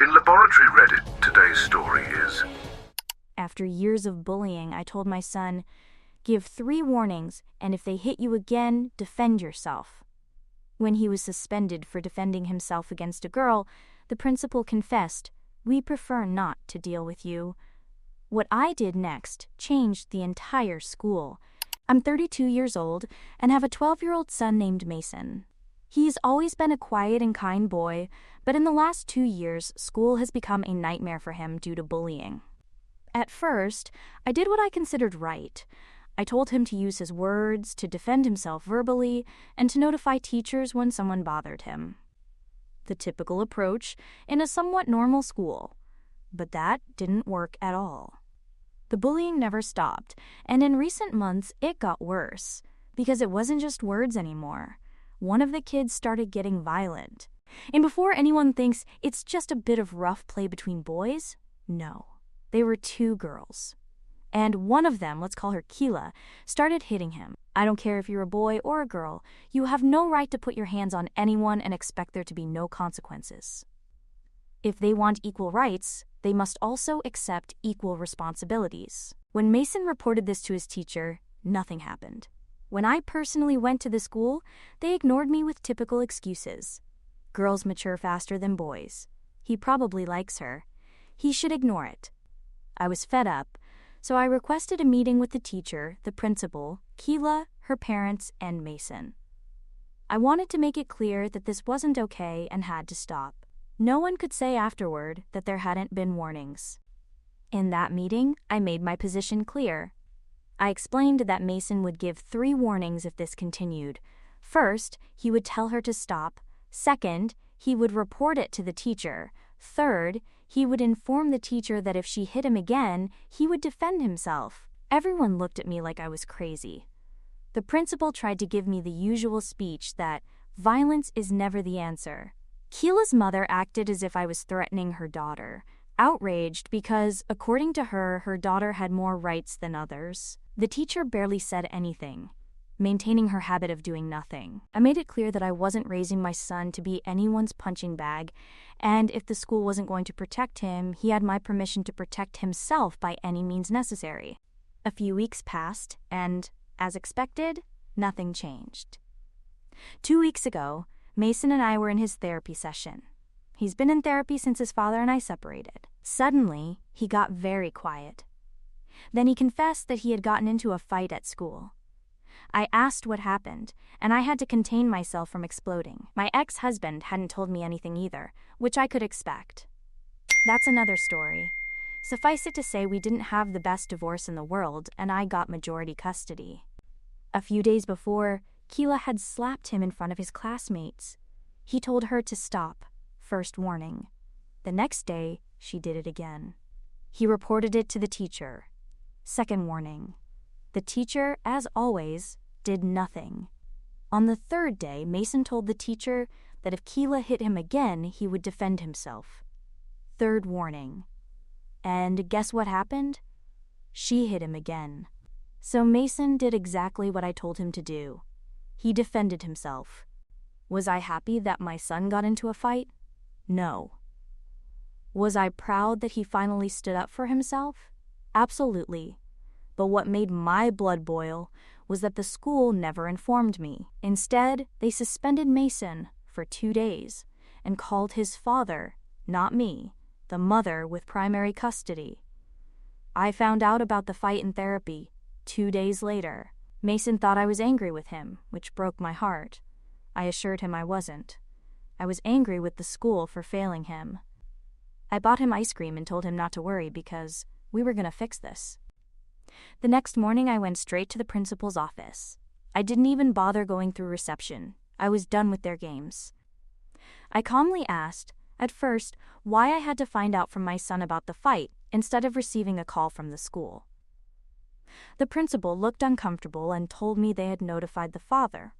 In Laboratory Reddit, today's story is... After years of bullying, I told my son, give 3 warnings, and if they hit you again, defend yourself. When he was suspended for defending himself against a girl, the principal confessed, we prefer not to deal with you. What I did next changed the entire school. I'm 32 years old and have a 12-year-old son named Mason. He's always been a quiet and kind boy, but in the last 2 years, school has become a nightmare for him due to bullying. At first, I did what I considered right. I told him to use his words, to defend himself verbally, and to notify teachers when someone bothered him. The typical approach in a somewhat normal school. But that didn't work at all. The bullying never stopped, and in recent months it got worse, because it wasn't just words anymore. One of the kids started getting violent. And before anyone thinks it's just a bit of rough play between boys, no. They were 2 girls. And one of them, let's call her Keela, started hitting him. I don't care if you're a boy or a girl, you have no right to put your hands on anyone and expect there to be no consequences. If they want equal rights, they must also accept equal responsibilities. When Mason reported this to his teacher, nothing happened. When I personally went to the school, they ignored me with typical excuses. Girls mature faster than boys. He probably likes her. He should ignore it. I was fed up, so I requested a meeting with the teacher, the principal, Keela, her parents, and Mason. I wanted to make it clear that this wasn't okay and had to stop. No one could say afterward that there hadn't been warnings. In that meeting, I made my position clear. I explained that Mason would give 3 warnings if this continued. First, he would tell her to stop. Second, he would report it to the teacher. Third, he would inform the teacher that if she hit him again, he would defend himself. Everyone looked at me like I was crazy. The principal tried to give me the usual speech that violence is never the answer. Keela's mother acted as if I was threatening her daughter, outraged because, according to her, her daughter had more rights than others. The teacher barely said anything, maintaining her habit of doing nothing. I made it clear that I wasn't raising my son to be anyone's punching bag, and if the school wasn't going to protect him, he had my permission to protect himself by any means necessary. A few weeks passed, and, as expected, nothing changed. 2 weeks ago, Mason and I were in his therapy session. He's been in therapy since his father and I separated. Suddenly, he got very quiet. Then he confessed that he had gotten into a fight at school. I asked what happened, and I had to contain myself from exploding. My ex-husband hadn't told me anything either, which I could expect. That's another story. Suffice it to say, we didn't have the best divorce in the world, and I got majority custody. A few days before, Keela had slapped him in front of his classmates. He told her to stop. First warning. The next day, she did it again. He reported it to the teacher. Second warning. The teacher, as always, did nothing. On the 3rd day, Mason told the teacher that if Keela hit him again, he would defend himself. 3rd warning. And guess what happened? She hit him again. So Mason did exactly what I told him to do. He defended himself. Was I happy that my son got into a fight? No. Was I proud that he finally stood up for himself? Absolutely. But what made my blood boil was that the school never informed me. Instead, they suspended Mason for 2 days and called his father, not me, the mother with primary custody. I found out about the fight in therapy 2 days later. Mason thought I was angry with him, which broke my heart. I assured him I wasn't. I was angry with the school for failing him. I bought him ice cream and told him not to worry because we were going to fix this. The next morning, I went straight to the principal's office. I didn't even bother going through reception. I was done with their games. I calmly asked, at first, why I had to find out from my son about the fight instead of receiving a call from the school. The principal looked uncomfortable and told me they had notified the father.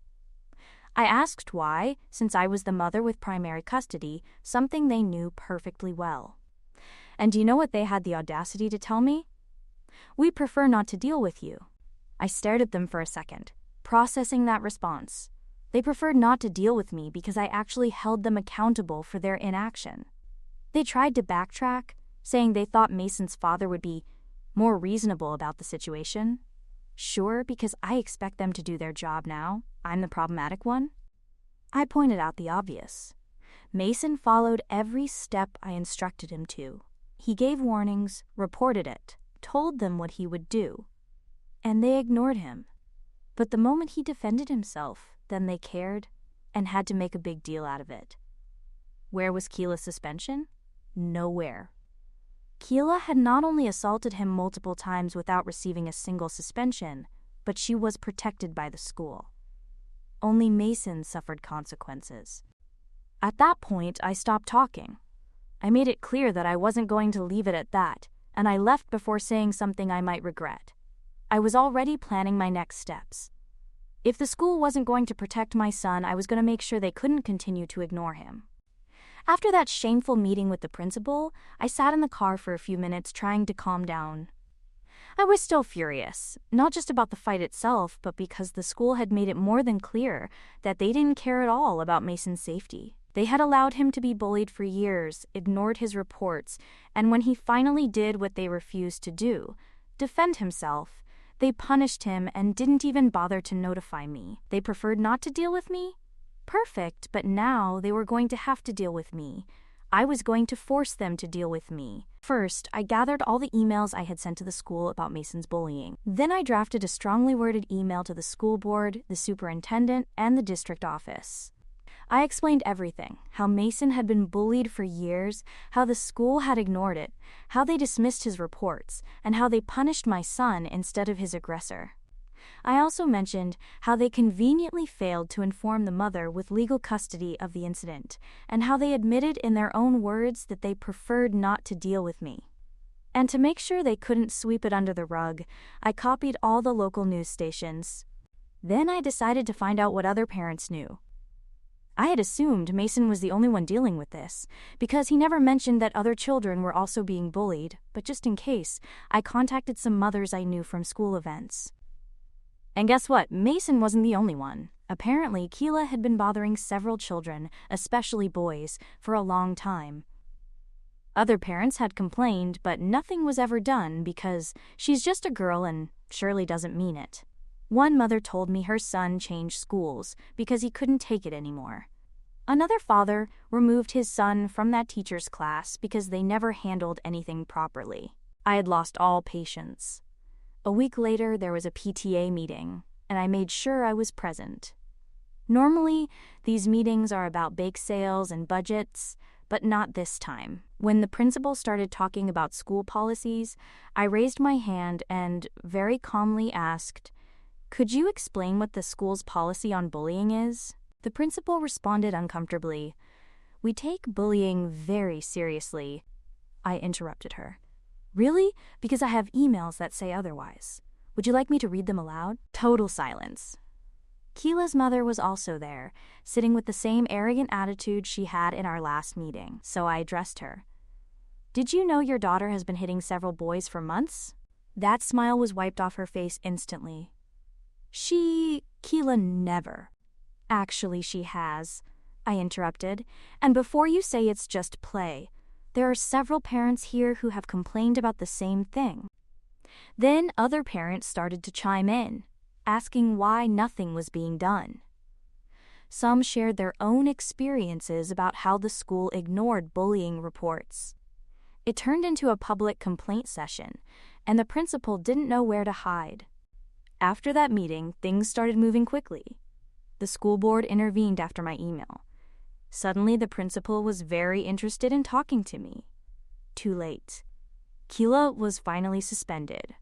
I asked why, since I was the mother with primary custody, something they knew perfectly well. And do you know what they had the audacity to tell me? We prefer not to deal with you. I stared at them for a second, processing that response. They preferred not to deal with me because I actually held them accountable for their inaction. They tried to backtrack, saying they thought Mason's father would be more reasonable about the situation. Sure, because I expect them to do their job now. I'm the problematic one. I pointed out the obvious. Mason followed every step I instructed him to. He gave warnings, reported it, told them what he would do, and they ignored him. But the moment he defended himself, then they cared and had to make a big deal out of it. Where was Keela's suspension? Nowhere. Keela had not only assaulted him multiple times without receiving a single suspension, but she was protected by the school. Only Mason suffered consequences. At that point, I stopped talking. I made it clear that I wasn't going to leave it at that, and I left before saying something I might regret. I was already planning my next steps. If the school wasn't going to protect my son, I was going to make sure they couldn't continue to ignore him. After that shameful meeting with the principal, I sat in the car for a few minutes trying to calm down. I was still furious, not just about the fight itself, but because the school had made it more than clear that they didn't care at all about Mason's safety. They had allowed him to be bullied for years, ignored his reports, and when he finally did what they refused to do, defend himself, they punished him and didn't even bother to notify me. They preferred not to deal with me? Perfect, but now they were going to have to deal with me. I was going to force them to deal with me. First, I gathered all the emails I had sent to the school about Mason's bullying. Then I drafted a strongly worded email to the school board, the superintendent, and the district office. I explained everything, how Mason had been bullied for years, how the school had ignored it, how they dismissed his reports, and how they punished my son instead of his aggressor. I also mentioned how they conveniently failed to inform the mother with legal custody of the incident, and how they admitted in their own words that they preferred not to deal with me. And to make sure they couldn't sweep it under the rug, I copied all the local news stations. Then I decided to find out what other parents knew. I had assumed Mason was the only one dealing with this, because he never mentioned that other children were also being bullied, but just in case, I contacted some mothers I knew from school events. And guess what? Mason wasn't the only one. Apparently, Keela had been bothering several children, especially boys, for a long time. Other parents had complained, but nothing was ever done because she's just a girl and surely doesn't mean it. One mother told me her son changed schools because he couldn't take it anymore. Another father removed his son from that teacher's class because they never handled anything properly. I had lost all patience. A week later, there was a PTA meeting, and I made sure I was present. Normally, these meetings are about bake sales and budgets, but not this time. When the principal started talking about school policies, I raised my hand and very calmly asked, "Could you explain what the school's policy on bullying is?" The principal responded uncomfortably, "We take bullying very seriously." I interrupted her. "Really? Because I have emails that say otherwise. Would you like me to read them aloud?" Total silence. Keela's mother was also there, sitting with the same arrogant attitude she had in our last meeting, so I addressed her. "Did you know your daughter has been hitting several boys for months?" That smile was wiped off her face instantly. Keela never. "Actually, she has," I interrupted, "and before you say it's just play, there are several parents here who have complained about the same thing." Then other parents started to chime in, asking why nothing was being done. Some shared their own experiences about how the school ignored bullying reports. It turned into a public complaint session, and the principal didn't know where to hide. After that meeting, things started moving quickly. The school board intervened after my email. Suddenly, the principal was very interested in talking to me. Too late. Keela was finally suspended.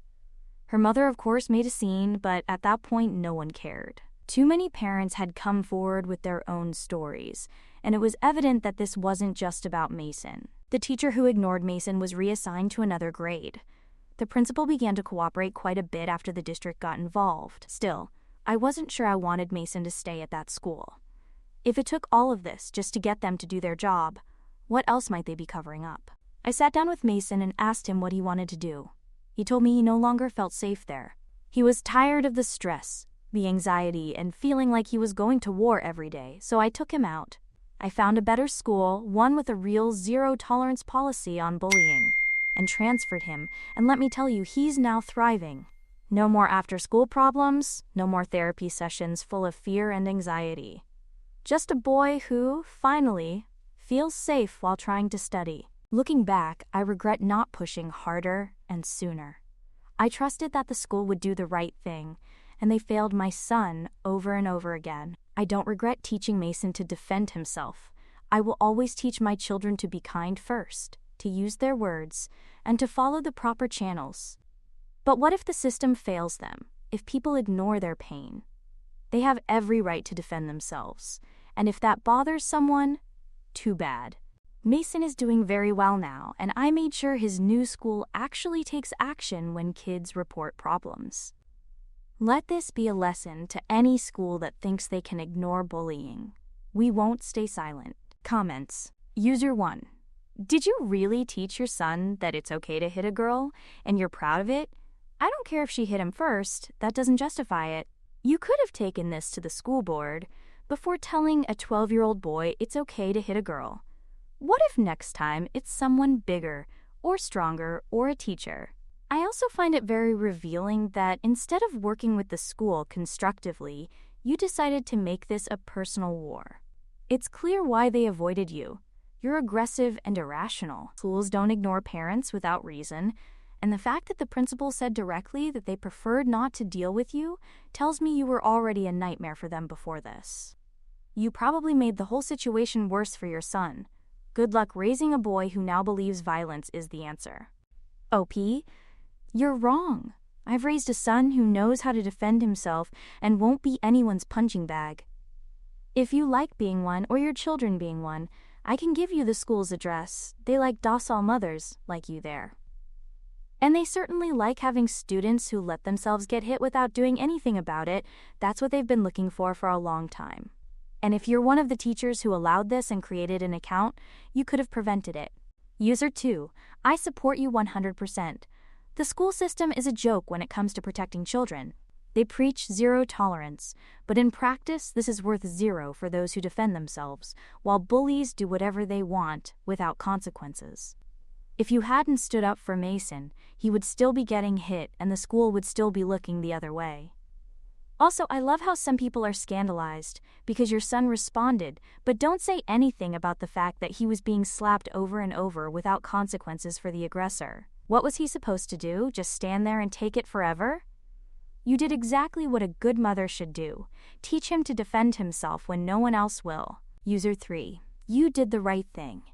Her mother, of course, made a scene, but at that point, no one cared. Too many parents had come forward with their own stories, and it was evident that this wasn't just about Mason. The teacher who ignored Mason was reassigned to another grade. The principal began to cooperate quite a bit after the district got involved. Still, I wasn't sure I wanted Mason to stay at that school. If it took all of this just to get them to do their job, what else might they be covering up? I sat down with Mason and asked him what he wanted to do. He told me he no longer felt safe there. He was tired of the stress, the anxiety, and feeling like he was going to war every day, so I took him out. I found a better school, one with a real zero-tolerance policy on bullying, and transferred him, and let me tell you, he's now thriving. No more after-school problems, no more therapy sessions full of fear and anxiety. Just a boy who, finally, feels safe while trying to study. Looking back, I regret not pushing harder and sooner. I trusted that the school would do the right thing, and they failed my son over and over again. I don't regret teaching Mason to defend himself. I will always teach my children to be kind first, to use their words, and to follow the proper channels. But what if the system fails them, if people ignore their pain? They have every right to defend themselves, and if that bothers someone, too bad. Mason is doing very well now, and I made sure his new school actually takes action when kids report problems. Let this be a lesson to any school that thinks they can ignore bullying. We won't stay silent. Comments. User 1. Did you really teach your son that it's okay to hit a girl, and you're proud of it? I don't care if she hit him first, that doesn't justify it. You could have taken this to the school board before telling a 12-year-old boy it's okay to hit a girl. What if next time it's someone bigger or stronger or a teacher? I also find it very revealing that instead of working with the school constructively, you decided to make this a personal war. It's clear why they avoided you. You're aggressive and irrational. Schools don't ignore parents without reason, and the fact that the principal said directly that they preferred not to deal with you tells me you were already a nightmare for them before this. You probably made the whole situation worse for your son. Good luck raising a boy who now believes violence is the answer. OP, you're wrong. I've raised a son who knows how to defend himself and won't be anyone's punching bag. If you like being one or your children being one, I can give you the school's address. They like docile mothers like you there. And they certainly like having students who let themselves get hit without doing anything about it. That's what they've been looking for a long time. And if you're one of the teachers who allowed this and created an account, you could have prevented it. User 2, I support you 100%. The school system is a joke when it comes to protecting children. They preach zero tolerance, but in practice, this is worth zero for those who defend themselves, while bullies do whatever they want without consequences. If you hadn't stood up for Mason, he would still be getting hit and the school would still be looking the other way. Also, I love how some people are scandalized because your son responded, but don't say anything about the fact that he was being slapped over and over without consequences for the aggressor. What was he supposed to do? Just stand there and take it forever? You did exactly what a good mother should do. Teach him to defend himself when no one else will. User 3. You did the right thing.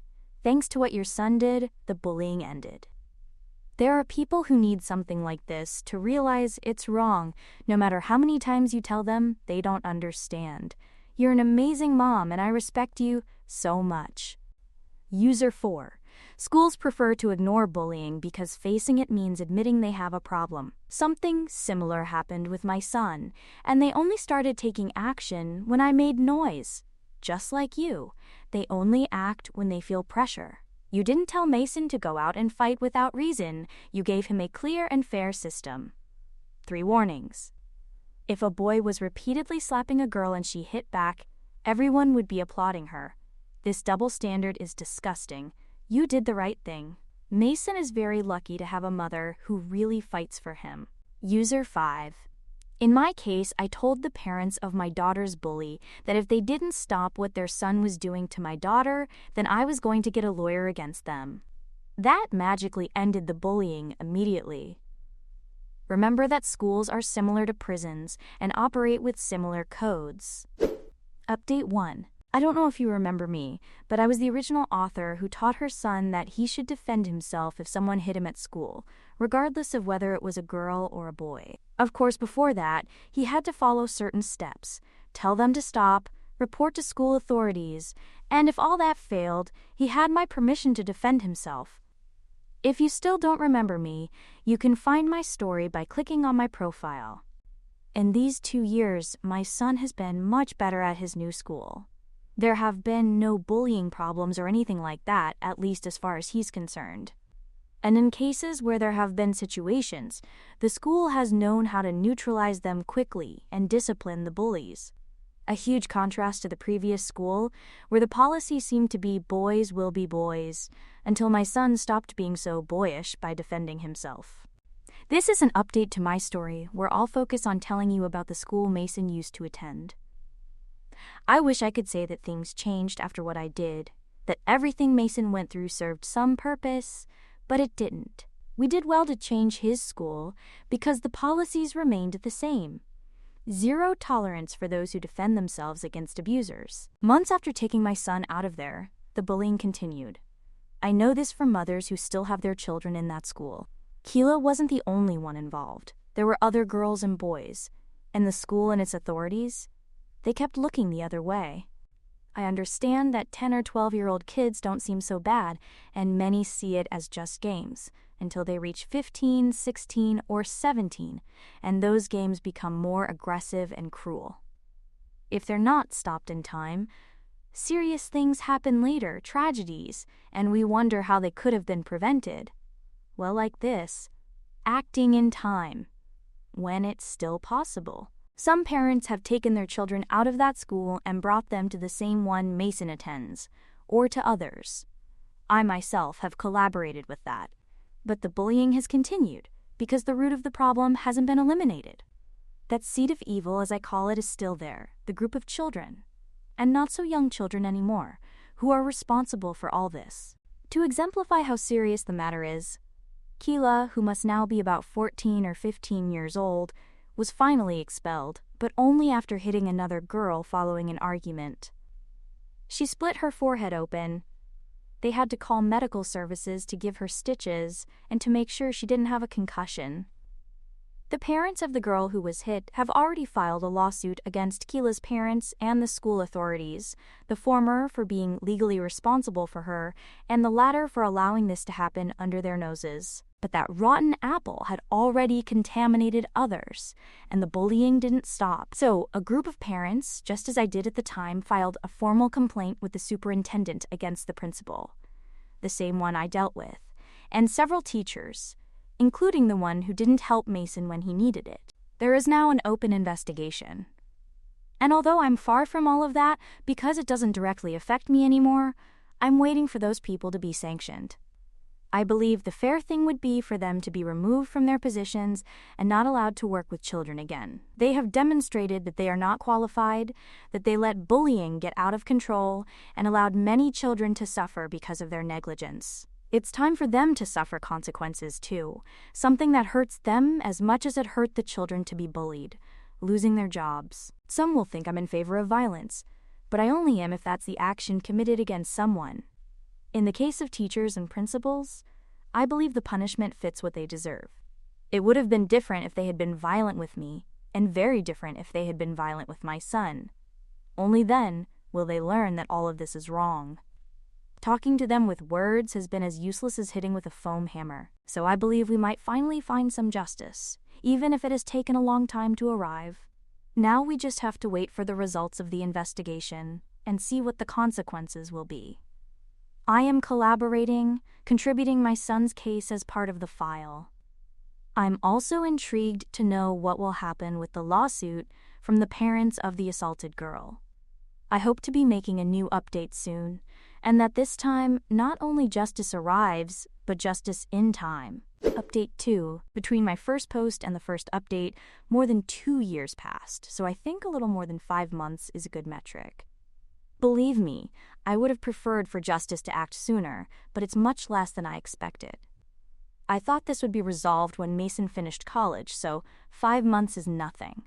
Thanks to what your son did, the bullying ended. There are people who need something like this to realize it's wrong. No matter how many times you tell them, they don't understand. You're an amazing mom and I respect you so much. User 4. Schools prefer to ignore bullying because facing it means admitting they have a problem. Something similar happened with my son, and they only started taking action when I made noise. Just like you, they only act when they feel pressure. You didn't tell Mason to go out and fight without reason. You gave him a clear and fair system. 3 warnings. If a boy was repeatedly slapping a girl and she hit back, everyone would be applauding her. This double standard is disgusting. You did the right thing. Mason is very lucky to have a mother who really fights for him. User 5. In my case, I told the parents of my daughter's bully that if they didn't stop what their son was doing to my daughter, then I was going to get a lawyer against them. That magically ended the bullying immediately. Remember that schools are similar to prisons and operate with similar codes. Update 1. I don't know if you remember me, but I was the original author who taught her son that he should defend himself if someone hit him at school, regardless of whether it was a girl or a boy. Of course, before that, he had to follow certain steps, tell them to stop, report to school authorities, and if all that failed, he had my permission to defend himself. If you still don't remember me, you can find my story by clicking on my profile. In these 2 years, my son has been much better at his new school. There have been no bullying problems or anything like that, at least as far as he's concerned. And in cases where there have been situations, the school has known how to neutralize them quickly and discipline the bullies. a huge contrast to the previous school, where the policy seemed to be boys will be boys, until my son stopped being so boyish by defending himself. This is an update to my story, where I'll focus on telling you about the school Mason used to attend. I wish I could say that things changed after what I did, that everything Mason went through served some purpose, but it didn't. We did well to change his school because the policies remained the same. Zero tolerance for those who defend themselves against abusers. Months after taking my son out of there, the bullying continued. I know this from mothers who still have their children in that school. Keela wasn't the only one involved. There were other girls and boys, and the school and its authorities, they kept looking the other way. I understand that 10 or 12-year-old kids don't seem so bad, and many see it as just games, until they reach 15, 16, or 17, and those games become more aggressive and cruel. If they're not stopped in time, serious things happen later, tragedies, and we wonder how they could have been prevented. Well, like this, acting in time, when it's still possible. Some parents have taken their children out of that school and brought them to the same one Mason attends, or to others. I myself have collaborated with that. But the bullying has continued because the root of the problem hasn't been eliminated. That seed of evil, as I call it, is still there, the group of children, and not so young children anymore, who are responsible for all this. To exemplify how serious the matter is, Keela, who must now be about 14 or 15 years old, was finally expelled, but only after hitting another girl following an argument. She split her forehead open. They had to call medical services to give her stitches and to make sure she didn't have a concussion. The parents of the girl who was hit have already filed a lawsuit against Keela's parents and the school authorities, the former for being legally responsible for her, and the latter for allowing this to happen under their noses. But that rotten apple had already contaminated others, and the bullying didn't stop. So, a group of parents, just as I did at the time, filed a formal complaint with the superintendent against the principal, the same one I dealt with, and several teachers, including the one who didn't help Mason when he needed it. There is now an open investigation. And although I'm far from all of that, because it doesn't directly affect me anymore, I'm waiting for those people to be sanctioned. I believe the fair thing would be for them to be removed from their positions and not allowed to work with children again. They have demonstrated that they are not qualified, that they let bullying get out of control, and allowed many children to suffer because of their negligence. It's time for them to suffer consequences too, something that hurts them as much as it hurt the children to be bullied, losing their jobs. Some will think I'm in favor of violence, but I only am if that's the action committed against someone. In the case of teachers and principals, I believe the punishment fits what they deserve. It would have been different if they had been violent with me, and very different if they had been violent with my son. Only then will they learn that all of this is wrong. Talking to them with words has been as useless as hitting with a foam hammer, so I believe we might finally find some justice, even if it has taken a long time to arrive. Now we just have to wait for the results of the investigation and see what the consequences will be. I am collaborating, contributing my son's case as part of the file. I'm also intrigued to know what will happen with the lawsuit from the parents of the assaulted girl. I hope to be making a new update soon, and that this time not only justice arrives, but justice in time. Update 2. Between my first post and the first update, more than 2 years passed, so I think a little more than 5 months is a good metric. Believe me, I would have preferred for justice to act sooner, but it's much less than I expected. I thought this would be resolved when Mason finished college, so 5 months is nothing.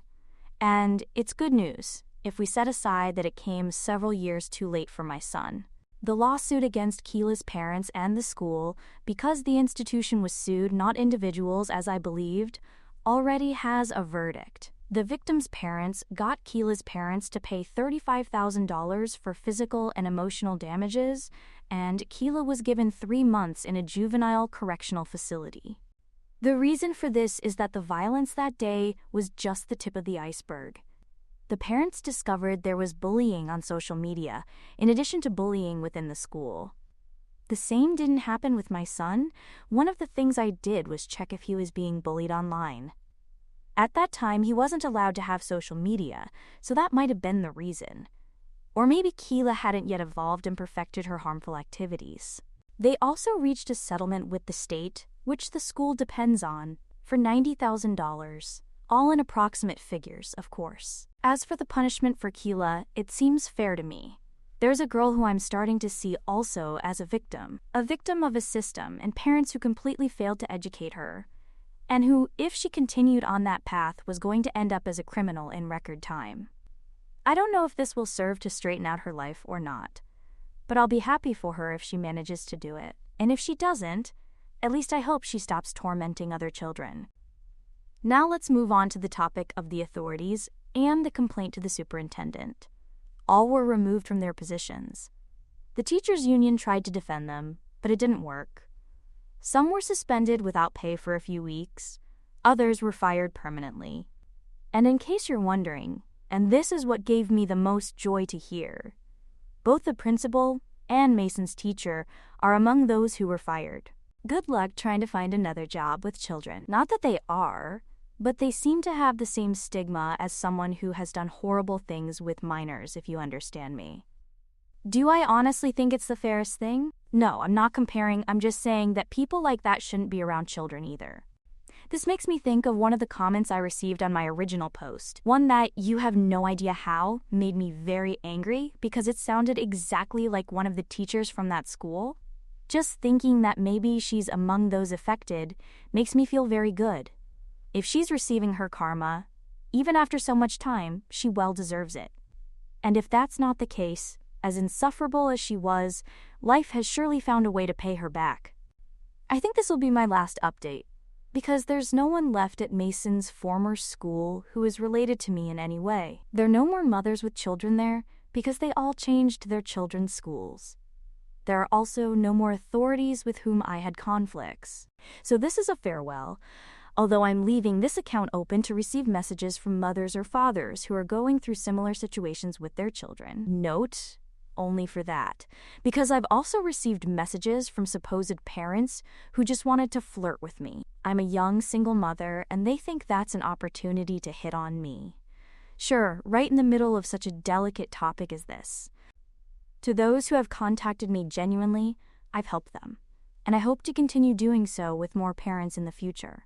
And it's good news, if we set aside that it came several years too late for my son. The lawsuit against Keela's parents and the school, because the institution was sued, not individuals as I believed, already has a verdict. The victim's parents got Keela's parents to pay $35,000 for physical and emotional damages, and Keela was given 3 months in a juvenile correctional facility. The reason for this is that the violence that day was just the tip of the iceberg. The parents discovered there was bullying on social media, in addition to bullying within the school. The same didn't happen with my son. One of the things I did was check if he was being bullied online. At that time, he wasn't allowed to have social media, so that might have been the reason. Or maybe Keela hadn't yet evolved and perfected her harmful activities. They also reached a settlement with the state, which the school depends on, for $90,000, all in approximate figures, of course. As for the punishment for Keela, it seems fair to me. There's a girl who I'm starting to see also as a victim of a system and parents who completely failed to educate her, and who, if she continued on that path, was going to end up as a criminal in record time. I don't know if this will serve to straighten out her life or not, but I'll be happy for her if she manages to do it. And if she doesn't, at least I hope she stops tormenting other children. Now let's move on to the topic of the authorities and the complaint to the superintendent. All were removed from their positions. The teachers' union tried to defend them, but it didn't work. Some were suspended without pay for a few weeks. Others were fired permanently. And in case you're wondering, and this is what gave me the most joy to hear, both the principal and Mason's teacher are among those who were fired. Good luck trying to find another job with children. Not that they are, but they seem to have the same stigma as someone who has done horrible things with minors, if you understand me. Do I honestly think it's the fairest thing? No, I'm not comparing, I'm just saying that people like that shouldn't be around children either. This makes me think of one of the comments I received on my original post. One that, you have no idea how, made me very angry because it sounded exactly like one of the teachers from that school. Just thinking that maybe she's among those affected makes me feel very good. If she's receiving her karma, even after so much time, she well deserves it. And if that's not the case, as insufferable as she was, life has surely found a way to pay her back. I think this will be my last update, because there's no one left at Mason's former school who is related to me in any way. There are no more mothers with children there because they all changed their children's schools. There are also no more authorities with whom I had conflicts. So this is a farewell, although I'm leaving this account open to receive messages from mothers or fathers who are going through similar situations with their children. Note, only for that, because I've also received messages from supposed parents who just wanted to flirt with me. I'm a young single mother, and they think that's an opportunity to hit on me. Sure, right in the middle of such a delicate topic as this. To those who have contacted me genuinely, I've helped them, and I hope to continue doing so with more parents in the future.